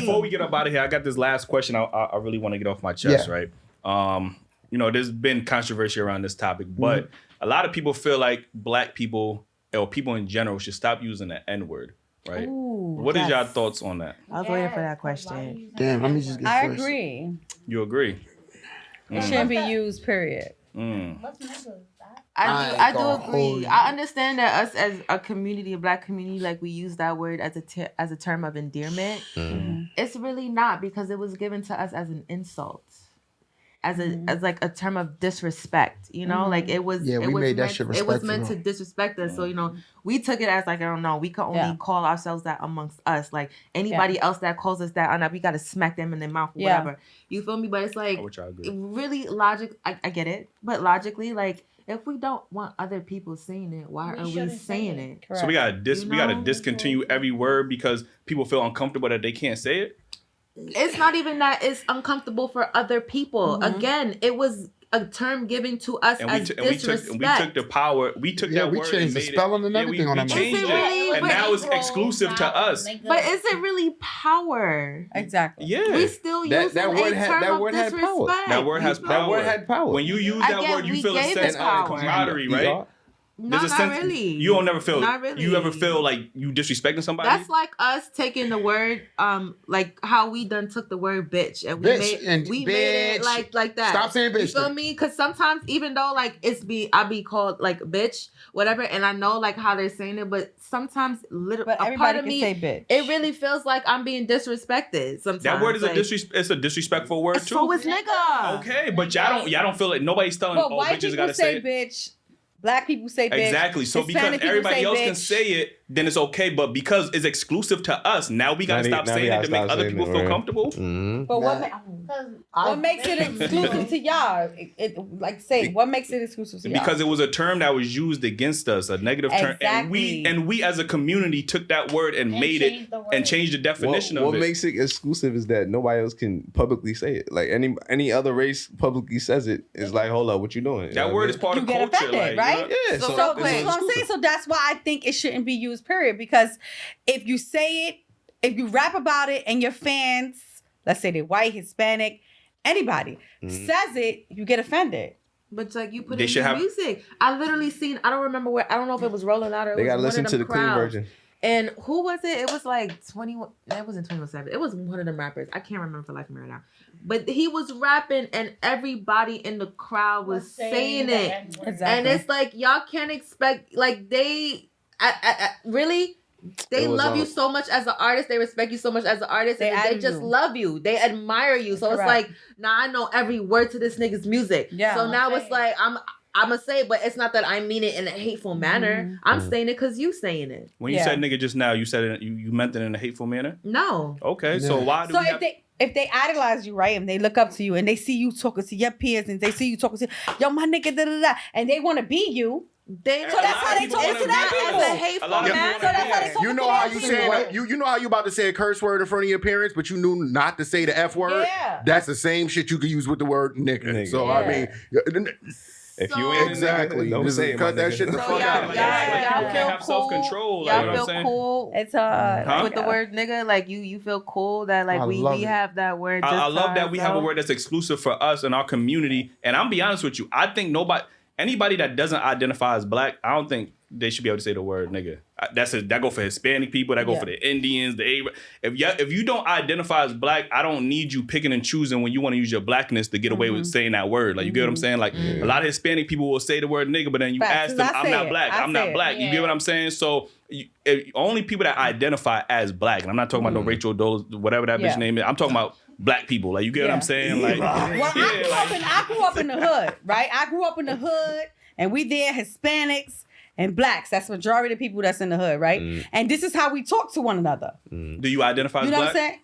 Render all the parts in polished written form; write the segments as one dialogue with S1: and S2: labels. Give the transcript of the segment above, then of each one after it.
S1: before we get up out of here, I got this last question I really want to get off my chest, right? There's been controversy around this topic, but a lot of people feel like black people or people in general should stop using the N-word, right? What is your thoughts on that?
S2: I was waiting for that question.
S3: Damn, let me just get
S4: I
S3: first.
S4: agree.
S1: You agree?
S4: It shouldn't be used, period.
S2: I do agree. I understand that us as a community, a black community, like we use that word as a term of endearment. It's really not, because it was given to us as an insult, as like a term of disrespect. You know, like it was.
S3: Yeah, we made that shit respectful.
S2: It was meant to disrespect us. So we took it as like, I don't know, we could only call ourselves that amongst us. Like anybody else that calls us that, we gotta smack them in their mouth or whatever. You feel me? But it's like really logic. I get it, but logically, like, if we don't want other people saying it, why are we saying it?
S1: So we gotta discontinue every word because people feel uncomfortable that they can't say it?
S2: It's not even that it's uncomfortable for other people. Again, it was a term given to us as disrespect.
S1: We took the power. We took that word.
S3: We changed the spelling and everything on that.
S1: We changed it, and now it's exclusive to us.
S2: But is it really power?
S4: Exactly.
S1: Yeah.
S2: We still use that word had power.
S1: That word has power.
S3: That word had power.
S1: When you use that word, you feel a sense of camaraderie, right?
S2: No, not really.
S1: You don't never feel.
S2: Not really.
S1: You ever feel like you disrespecting somebody?
S2: That's like us taking the word, like how we done took the word bitch and we made it like that.
S3: Stop saying bitch.
S2: You feel me? Because sometimes even though like I be called like bitch, whatever, and I know like how they're saying it, but sometimes a part of me,
S4: say bitch.
S2: It really feels like I'm being disrespected. Sometimes
S1: that word is it's a disrespectful word too.
S2: So is nigga.
S1: Okay, but y'all don't feel like nobody's telling
S4: white
S1: bitches
S4: people
S1: gotta
S4: say
S1: it.
S4: Bitch. Black people say bitch.
S1: Exactly. So
S4: Hispanic
S1: because everybody else can
S4: bitch.
S1: say it, then it's okay. But because it's exclusive to us, now we gotta stop saying it to make other people feel comfortable.
S4: But what makes it exclusive to y'all? What makes it exclusive to y'all?
S1: Because it was a term that was used against us, a negative term, and we as a community took that word and made it and changed the definition of it.
S5: What makes it exclusive is that nobody else can publicly say it. Like any other race publicly says it, it's like, hold up, what you doing?
S1: That word is part of culture,
S4: offended, right?
S5: Yeah.
S4: So that's what I'm saying. So that's why I think it shouldn't be used, period. Because if you say it, if you rap about it and your fans, let's say they're white, Hispanic, anybody says it, you get offended.
S2: But it's like you put it in your music. I literally seen, I don't remember where, I don't know if it was Rolling Out or
S5: they gotta listen to the clean version.
S2: And who was it? It was like 21. That wasn't 21 Savage. It was one of them rappers. I can't remember for life of me right now. But he was rapping, and everybody in the crowd was saying it. Exactly. And it's like y'all can't expect like they really. They love you so much as an artist. They respect you so much as an artist. They just love you. They admire you. So it's like, now I know every word to this nigga's music. Yeah. So now it's like I'm gonna say it, but it's not that I mean it in a hateful manner. I'm saying it because you saying it.
S1: When you said nigga just now, you said it. You meant it in a hateful manner.
S2: No.
S1: Okay, so why do?
S4: If they idolize you, right, and they look up to you, and they see you talking to your peers, and they see you talking to yo my nigga da da da, and they want to be you. So that's how they talk to that people.
S2: It's a hateful manner.
S4: So that's how they talk
S3: you know how you say you know how you about to say a curse word in front of your parents, but you knew not to say the F word. Yeah. That's the same shit you could use with the word nigga. So I mean.
S5: If you ain't
S3: exactly,
S5: don't say it,
S3: cut that shit the fuck out.
S2: Y'all have
S1: self-control.
S2: Y'all feel cool.
S4: It's hard
S2: with the word nigga. Like you feel cool that like we have that word.
S1: I love that we have a word that's exclusive for us and our community. And I'm be honest with you, I think anybody that doesn't identify as black, I don't think they should be able to say the word nigga. That go for Hispanic people. That go for the Indians, the Arab. If you don't identify as black, I don't need you picking and choosing when you want to use your blackness to get away with saying that word. Like you get what I'm saying? Like a lot of Hispanic people will say the word nigga, but then you ask them, I'm not black. I'm not black. You get what I'm saying? So only people that identify as black, and I'm not talking about no Rachel Doe, whatever that bitch name is. I'm talking about black people. Like you get what I'm saying? Like
S4: I grew up in the hood, right? I grew up in the hood, and we there Hispanics and blacks. That's the majority of the people that's in the hood, right? And this is how we talk to one another.
S1: Do you identify as black?
S4: You know what I'm saying?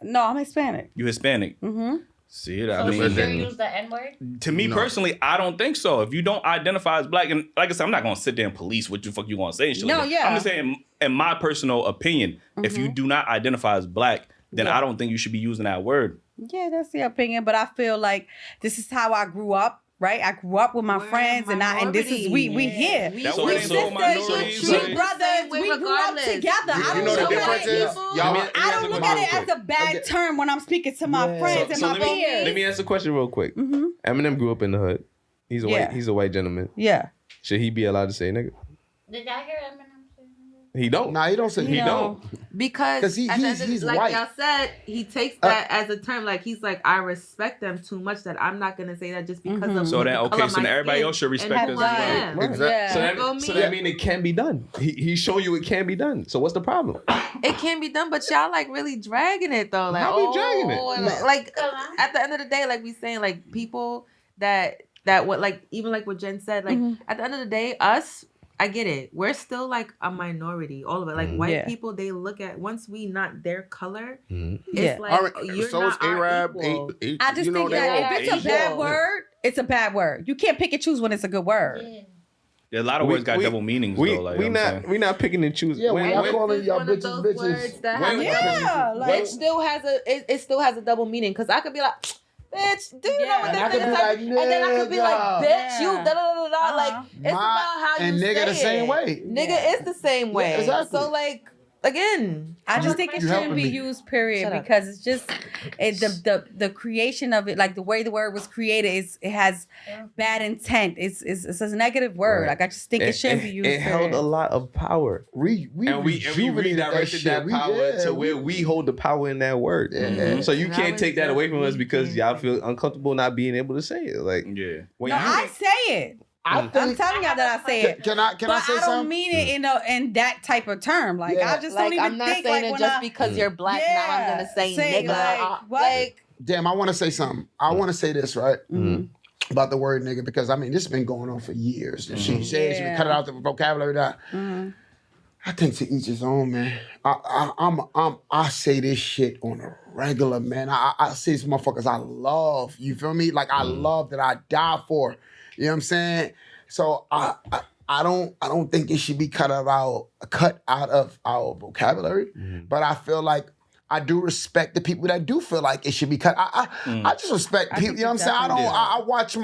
S4: No, I'm Hispanic.
S1: You Hispanic? Mm-hmm. See that?
S6: So should you use the N-word?
S1: To me personally, I don't think so. If you don't identify as black, and like I said, I'm not gonna sit there and police what the fuck you want to say and shit. I'm just saying, in my personal opinion, if you do not identify as black, then I don't think you should be using that word.
S4: Yeah, that's the opinion. But I feel like this is how I grew up. right? I grew up with my
S2: We're
S4: friends, and this is we here.
S2: We
S1: That's
S2: we
S1: why they
S2: sisters,
S1: so minorities,
S2: we
S1: like-
S4: brothers, we grew up
S2: regardless.
S4: together. I
S3: You
S4: don't
S3: know the
S4: look
S3: difference
S4: at
S3: is
S4: it.
S3: y'all.
S4: I don't look at it as a bad term when I'm speaking to my friends and
S5: So
S4: my
S5: let me
S4: peers.
S5: ask a question real quick.
S4: Mm-hmm.
S5: Eminem grew up in the hood. He's a white gentleman.
S4: Yeah.
S5: Should he be allowed to say nigga?
S6: Did y'all hear Eminem?
S5: He don't.
S3: Nah, he don't say
S5: He don't.
S2: Because
S3: 'Cause
S2: at the end of
S3: he's
S2: like
S3: white.
S2: y'all said, he takes that as a term. Like he's like, I respect them too much that I'm not gonna say that just because of
S1: So then,
S2: the color
S1: okay,
S2: of
S1: so
S2: my
S1: then everybody
S2: skin
S1: else should
S2: and
S1: respect
S2: who
S1: us
S2: I
S1: as well.
S2: am.
S3: Exactly.
S4: Yeah.
S5: So that mean it can be done. He showed you it can be done. So what's the problem?
S2: It can be done, but y'all like really dragging it though. Like,
S5: How we dragging it?
S2: and like at the end of the day, like we saying, like people that what like even like what Jen said, like at the end of the day, us. I get it. We're still like a minority, all of it. Like white people, they look at once we not their color, it's like
S3: All right,
S2: you're
S3: so is
S2: not our
S3: Arab.
S2: equal.
S4: I just think that if it's a bad word, it's a bad word. You can't pick and choose when it's a good word.
S1: Yeah, a lot of words got double meanings though. Like
S5: we not picking and choosing.
S3: Yeah, we not
S2: This
S3: calling
S2: is
S3: y'all
S2: one of
S3: bitches
S2: those
S3: bitches.
S2: words that
S5: When-
S2: have
S4: like
S2: it still has it still has a double meaning because I could be like, bitch, do you know what
S3: And I
S2: this
S3: could
S2: is?
S3: be like,
S2: And then I could be like,
S3: nigga.
S2: bitch, you da da da da. Like it's about how you
S3: and nigga
S2: say
S3: the same
S2: it.
S3: way.
S2: Nigga is the same way.
S3: exactly.
S2: So like again,
S4: I just think it
S3: You
S4: shouldn't
S3: helping
S4: be
S3: me.
S4: used, period,
S2: Shut up.
S4: because it's just the creation of it, like the way the word was created, it has bad intent. It's a negative word.
S5: Right.
S4: Like I just think it shouldn't be used.
S5: It held
S4: period.
S5: a lot of power.
S3: We rejuvenated
S5: redirected that power to where we hold the power in that word. So you
S2: That
S5: can't
S2: was
S5: take that away from us because
S2: definitely
S5: y'all feel uncomfortable not being able to say it. Like
S1: yeah.
S5: when
S4: No,
S5: you
S4: I say it. I'm telling y'all that I say it.
S3: Can I
S4: But
S3: say
S4: I don't
S3: something?
S4: mean it in that type of term. Like
S3: Yeah.
S4: I just
S2: like
S4: don't even
S2: I'm not
S4: think
S2: saying
S4: like
S2: it
S4: when
S2: just because you're black. Now I'm gonna say nigga.
S4: like, what?
S2: Like
S3: Damn, I want to say something. I want to say this right about the word nigga because I mean this has been going on for years. She says she cut it out the vocabulary. That I think to each his own, man. I say this shit on a regular, man. I say these motherfuckers I love. You feel me? Like I love that I die for. You know what I'm saying? So I don't think it should be cut out of our vocabulary. But I feel like I do respect the people that do feel like it should be cut. I just respect people. You know what I'm saying? I watch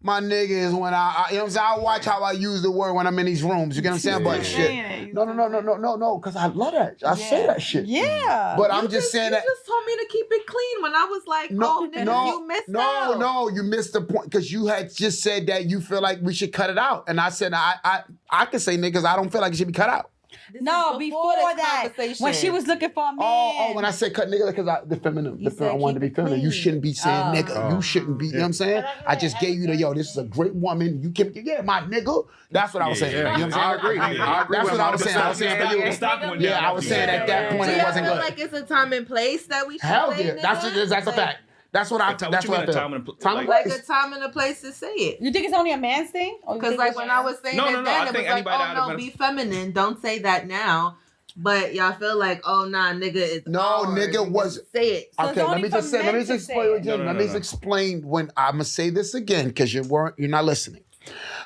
S3: my niggas when I you know what I'm saying? I watch how I use the word when I'm in these rooms. You get what I'm saying? But shit. No, because I love that. I say that shit.
S4: Yeah.
S3: But I'm just saying
S2: you
S3: that.
S2: just told me to keep it clean when I was like, nigga, you missed out.
S3: No, you missed the point because you had just said that you feel like we should cut it out, and I said I could say niggas I don't feel like it should be cut out.
S2: This
S4: No,
S2: is
S4: before
S2: this
S4: that,
S2: conversation.
S4: when she was looking for a man.
S3: Oh, when I said cut nigga, because the feminine, I wanted to be
S2: keep it
S3: feminine. You
S2: clean.
S3: shouldn't be saying nigga. You shouldn't be, you know what I'm saying? I just gave you this is a great woman. You can, my nigga. That's what I was saying. You know what I'm saying?
S1: I agree.
S3: That's what I was saying. I was saying for you. Yeah, I was saying at that point
S2: Do
S3: it
S2: y'all
S3: wasn't
S2: feel
S3: good.
S2: like it's a time and place that we should
S3: Hell
S2: say
S3: yeah.
S2: nigga?
S3: That's a fact. That's what I
S1: What
S3: that's
S1: you
S3: what
S1: mean
S3: I
S1: a
S3: feel.
S1: time and a
S3: Time and
S2: like
S3: place.
S2: a time and a place to say it.
S4: You think it's only a man's thing?
S2: Because like when I was saying
S1: No,
S2: it
S1: no, no,
S2: then,
S1: I
S2: it was
S1: think
S2: like,
S1: anybody
S2: oh
S1: out of
S2: no, be feminine. Don't say that now. But y'all feel like, oh nah, nigga is
S3: No,
S2: hard.
S3: nigga was
S2: say it.
S4: So it's
S3: okay,
S4: only
S3: let me
S4: for
S3: just say, let
S4: men
S3: me
S4: to
S3: just
S4: say
S3: explain
S4: it.
S3: again.
S1: No,
S3: Let me
S1: no.
S3: explain when I'm gonna say this again because you're not listening.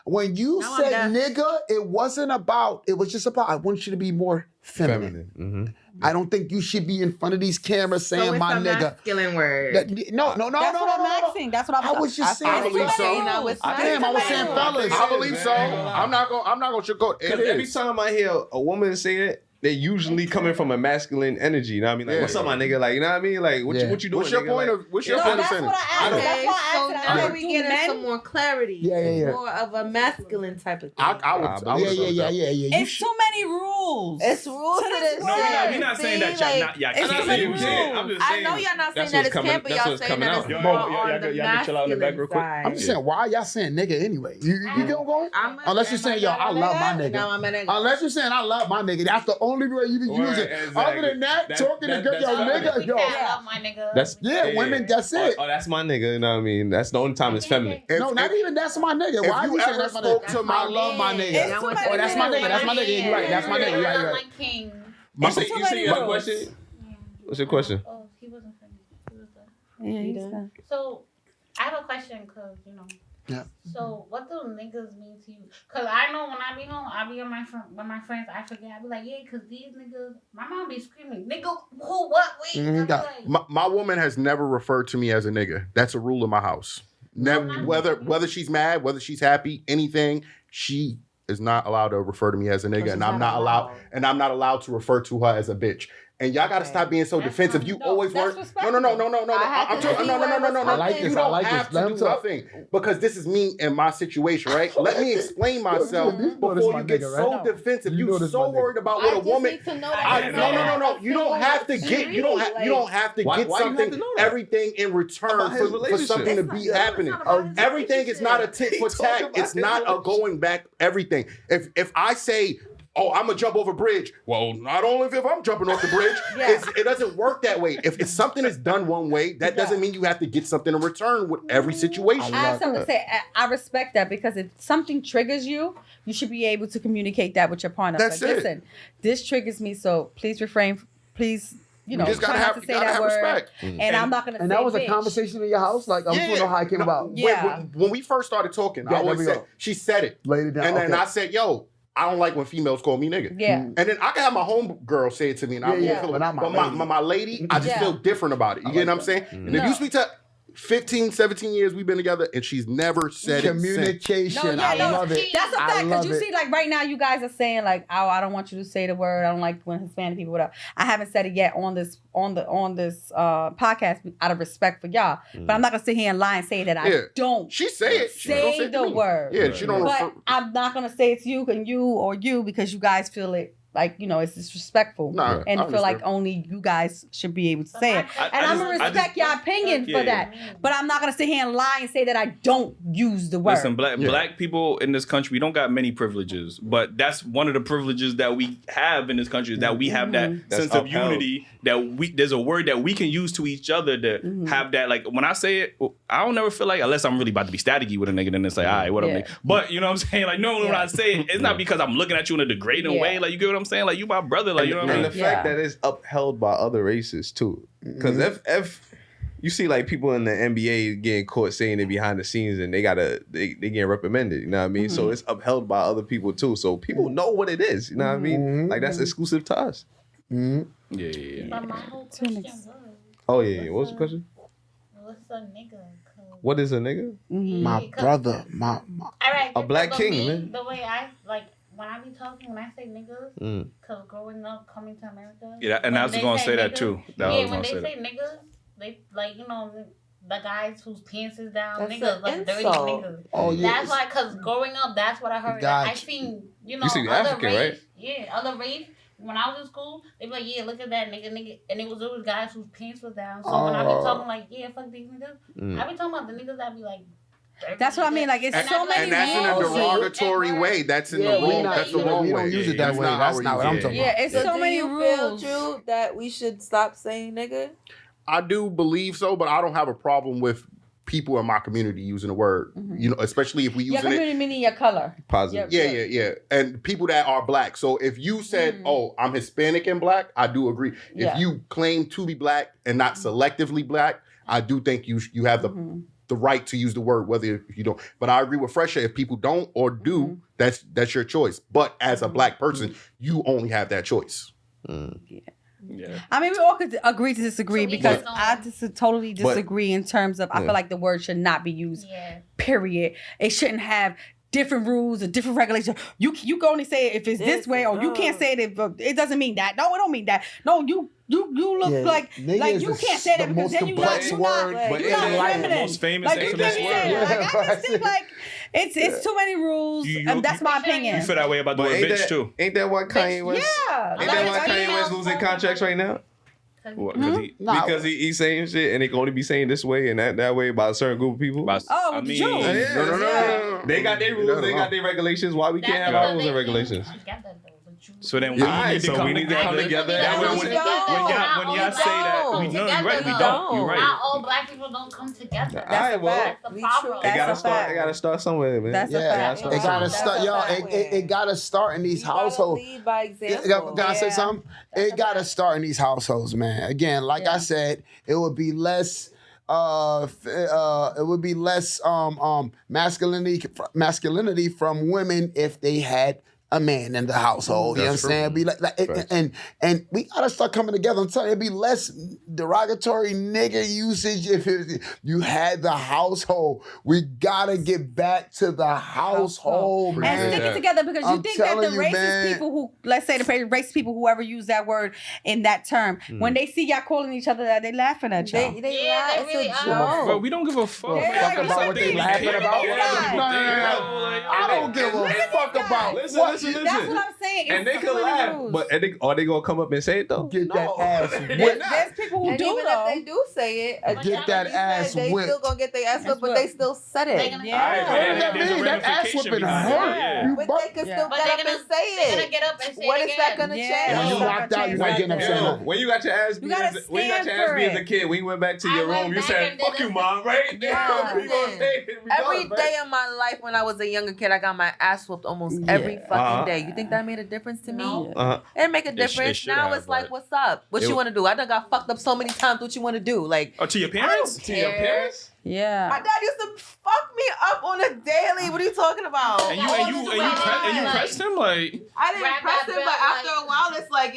S3: When you
S2: Now I'm
S3: said
S2: deaf.
S3: nigga, it was just about I want you to be more feminine. I don't think you should be in front of these cameras saying
S2: So it's
S3: my
S2: a
S3: nigga.
S2: masculine word.
S3: No.
S4: That's what I'm asking. That's what I'm
S3: I was just saying.
S2: I believe so. I was
S3: Damn, I was saying fellas.
S5: I believe so.
S3: I'm not gonna sugarcoat it.
S5: Because every time I hear a woman say it, they usually coming from a masculine energy. You know what I mean? Like, what's up, my nigga? Like, you know what I mean? Like, what you doing?
S3: What's your
S5: nigga?
S3: point
S5: Like,
S3: of what's your
S4: No,
S3: point of
S4: that's
S3: saying
S4: what
S3: it?
S4: I asked.
S2: Okay,
S4: That's why I
S2: so
S4: asked it. I
S2: now
S4: said,
S2: we
S4: do
S2: get
S4: men?
S2: some more clarity.
S3: Yeah.
S2: More of a masculine type of thing.
S3: I would. Yeah. You
S4: It's too many rules.
S2: It's rules to this
S1: No, we're not saying that y'all not y'all
S4: it's
S1: can't
S4: too
S1: say
S4: many
S1: what you said.
S4: rules.
S1: I'm just
S2: I
S1: saying.
S2: know y'all not saying
S5: that's
S2: that
S5: what's
S2: it's
S5: coming-
S2: camp, but
S5: that's
S2: y'all
S5: what's
S2: saying
S5: coming
S2: that
S5: out.
S2: it's
S1: Yo,
S2: more
S1: y'all
S2: on the
S1: can chill out in the back real
S2: masculine
S1: quick?
S2: side.
S3: I'm just saying, why y'all saying nigga anyway? You going? Unless you're saying, yo, I love my nigga.
S2: No, I'm a nigga.
S3: Unless you're saying I love my nigga, that's the only way you be
S5: Right,
S3: using.
S5: exactly.
S3: Other than that, talking to good, yo,
S5: that's
S3: nigga, yo.
S6: I love my nigga.
S5: That's
S3: Women, that's it.
S5: Oh, that's my nigga. You know what I mean? That's the only time it's feminine.
S3: No, not even that's my nigga. Why you saying that's my nigga?
S2: to my
S3: I love my nigga.
S4: It's too many
S3: Oh, that's my nigga. That's my nigga. You're right. That's my nigga. You're right. You're right.
S6: Like king.
S5: You see your other
S4: rules.
S5: question? What's your question?
S6: Oh, he wasn't finished. He was done.
S4: Yeah, he's done.
S6: So, I have a question, cause
S3: Yeah.
S6: So, what do niggas mean to you? Cause I know when I be home, I be with my friends. I forget. I be like, yeah, cause these niggas. My mom be screaming, nigga, who, what, wait. I be like,
S3: My woman has never referred to me as a nigga. That's a rule in my house.
S7: Whether she's mad, whether she's happy, anything, she is not allowed to refer to me as a nigga, and I'm not allowed to refer to her as a bitch. And y'all gotta stop being so defensive. You always work. No. I'm talking. No.
S3: I like this.
S7: You don't have to do nothing because this is me and my situation, right? Let me explain myself before you get so defensive. You so worried about what a woman. No. You don't have to get. You don't have to get something. Everything in return for something to be happening. Everything is not a tit for tat. It's not a going back. Everything. If I say, oh, I'm gonna jump over a bridge. Well, not only if I'm jumping off the bridge, it doesn't work that way. If something is done one way, that doesn't mean you have to get something in return with every situation.
S4: I have something to say. I respect that because if something triggers you, you should be able to communicate that with your partner.
S7: That's
S4: like,
S7: it.
S4: Listen, this triggers me, so please refrain. Please, you
S7: just
S4: try
S7: gotta
S4: not to say that word.
S7: Respect.
S4: And I'm not gonna.
S3: And
S4: say
S3: that was
S4: bitch.
S3: a conversation in your house. Like, I'm trying to know how it came about.
S4: Yeah.
S7: When we first started talking, I always said, she said it.
S3: Laid it down.
S7: And then I said, yo, I don't like when females call me nigga.
S4: Yeah.
S7: And then I can have my home girl say it to me, and I won't feel it. But my lady, I just feel different about it. You get what I'm saying? And if you speak to 15, 17 years we've been together, and she's never said
S3: communication. I love it.
S4: That's a fact, because you see, like right now, you guys are saying like, "Oh, I don't want you to say the word. I don't like when Hispanic people, whatever." I haven't said it yet on this podcast out of respect for y'all. But I'm not gonna sit here and lie and say that I don't.
S7: She say it.
S4: Say the word.
S7: Yeah, she don't.
S4: But I'm not gonna say it to you and you because you guys feel it. Like, it's disrespectful.
S7: Nah,
S4: and feel like only you guys should be able to say it. And I'm going to respect your opinion for that. But I'm not going to sit here and lie and say that I don't use the word.
S1: Listen, black people in this country, we don't got many privileges. But that's one of the privileges that we have in this country is that we have that sense of unity. That there's a word that we can use to each other to have that. Like, when I say it, I don't never feel like, unless I'm really about to be staticky with a nigga, then it's like, all right, what up, nigga? But, you know what I'm saying? Like, no, when I say it, it's not because I'm looking at you in a degrading way. Like, you get what I'm saying? Like, you my brother. Like, you know what I mean?
S5: And the fact that it's upheld by other races, too. Because if you see, like, people in the NBA getting caught saying it behind the scenes and they getting reprimanded, you know what I mean? So it's upheld by other people, too. So people know what it is, you know what I mean? Like, that's exclusive to us.
S1: Yeah.
S6: But my whole question was,
S5: Oh, yeah. What's the question?
S6: what's a nigga?
S5: What is a nigga?
S3: My brother, my
S6: All right,
S5: A black king,
S6: me,
S5: man.
S6: The way I, like, when I be talking, when I say niggas, because growing up, coming to America.
S1: Yeah, and I was going to say that, too.
S6: When they say niggas, they, like, the guys whose pants is down,
S2: That's
S6: niggas, like dirty niggas.
S3: Oh, yeah.
S6: That's why, because growing up, that's what I heard.
S3: Gotcha.
S6: I seen,
S5: You see
S6: other
S5: African,
S6: race.
S5: right?
S6: Yeah, other race. When I was in school, they be like, yeah, look at that nigga. And it was always guys whose pants was down. So when I be talking like, yeah, fuck these niggas, I be talking about the niggas that be like,
S4: that's what I mean. Like, it's so many
S7: and that's in a
S4: rules.
S7: derogatory way. That's in the wrong. That's the wrong way.
S3: We don't use it that way. That's not what I'm talking about.
S4: Yeah, it's so many rules.
S2: Do you feel, Drew, that we should stop saying nigga?
S7: I do believe so, but I don't have a problem with people in my community using the word. Especially if we
S4: Your
S7: using
S4: community meaning your color.
S5: Positive.
S7: Yeah. And people that are black. So if you said, oh, I'm Hispanic and black, I do agree. If you claim to be black and not selectively black, I do think you have the right to use the word, whether you don't. But I agree with Fresha. If people don't or do, that's your choice. But as a black person, you only have that choice.
S1: Yeah.
S4: I mean, we all could agree to disagree
S6: So we
S4: because
S6: just don't-
S4: I just totally disagree in terms of I feel like the word should not be used.
S6: yeah.
S4: Period. It shouldn't have different rules or different regulations. You can only say it if it's this way, or you can't say it if it doesn't mean that. No, it don't mean that. No, you look like you can't say that because then you're not feminine.
S1: Most famous
S4: Like, you
S1: infamous
S4: can't say
S1: word.
S4: it. Like, I just think like it's too many rules, and that's my opinion.
S1: You feel that way about the word bitch, too.
S5: Ain't that why Kanye West?
S4: Yeah.
S5: Ain't that why Kanye West losing contracts right now?
S1: What,
S5: Because he's saying shit and he can only be saying this way and that way about a certain group of people.
S4: Oh, with the Jews.
S5: No. They got their rules, they got their regulations. Why we can't have our rules and regulations?
S1: So then we
S5: Yeah,
S1: need to
S5: so
S1: come
S5: we need to come
S1: together.
S5: together.
S1: That way when y'all say that,
S2: don't.
S1: you're right. We don't. You're right.
S6: Not all black people don't come together.
S5: All right, well,
S6: That's the problem.
S5: It gotta start somewhere, man.
S4: That's a fact.
S3: It gotta start, y'all. It gotta start in these households.
S2: Lead by example.
S3: Can I say something? It gotta start in these households, man. Again, like I said, it would be less. It would be less masculinity from women if they had a man in the household. You know what I'm saying? Be like and we gotta start coming together. I'm telling you, it'd be less derogatory nigga usage if you had the household. We gotta get back to the household, man.
S4: And stick it together because you think that the racist people who, let's say the racist people, whoever use that word in that term, when they see y'all calling each other that, they laughing at y'all.
S2: They really are.
S1: Bro, we don't give a fuck.
S3: Fuck about what they laughing about. I don't give a fuck about.
S5: Listen.
S4: That's what I'm saying.
S5: And they can laugh, but are they gonna come up and say it though?
S3: Get that ass whipped.
S4: There's people who
S2: And
S4: do
S2: even
S4: though.
S2: if they do say it,
S3: Get that ass
S2: they
S3: whipped.
S2: still gonna get their ass whipped, but they still said it.
S3: What does that mean? That ass whipping hurt.
S2: But they can still get up and say
S6: They're gonna
S2: it.
S6: get up and say
S2: What
S6: it
S2: is that
S6: again.
S2: gonna
S4: Yeah.
S2: change?
S3: When you locked out, you're not getting up saying nothing.
S5: When you got your ass beat,
S4: gotta
S5: when you got your
S4: stand
S5: ass
S4: for
S5: beat as
S4: it.
S5: a kid, when you went back to your
S6: I
S5: room,
S6: went
S5: you
S6: back
S5: said,
S6: and
S5: "Fuck
S6: did
S5: you,
S6: it.
S5: mom," right?
S2: Listen,
S5: You gonna say it
S2: every
S5: regardless,
S2: day of my life when I was a younger kid, I got my ass whooped almost every fucking day. You think that made a difference to me?
S6: No.
S5: Uh-huh.
S2: It didn't make a
S1: It
S2: difference.
S1: should
S2: Now
S1: have,
S2: it's like,
S1: but-
S2: what's up? What you want to do? I done got fucked up so many times. What you want to do? Like,
S1: Oh, to your parents?
S5: To your parents?
S4: Yeah.
S2: my dad used to fuck me up on a daily. What are you talking about?
S1: And you pressed him like.
S2: I didn't
S6: Grab
S2: press
S6: that
S2: him,
S6: belt,
S2: but after
S6: like-
S2: a while, it's like,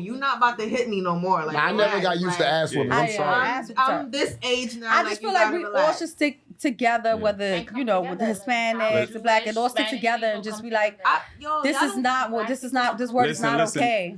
S2: you not about to hit me no more. Like,
S3: Nah, I never got used to ass whipping. I'm
S4: Yeah.
S3: sorry.
S2: I'm this age now.
S4: I just feel like we all should stick together, whether
S6: And come
S4: with the
S6: together, like,
S4: Hispanics, the black, and all stick
S6: Spanish
S4: together
S6: people
S4: and just
S6: come
S4: be like,
S6: together.
S4: this is not what this is not. This word is not
S1: Listen.
S4: okay.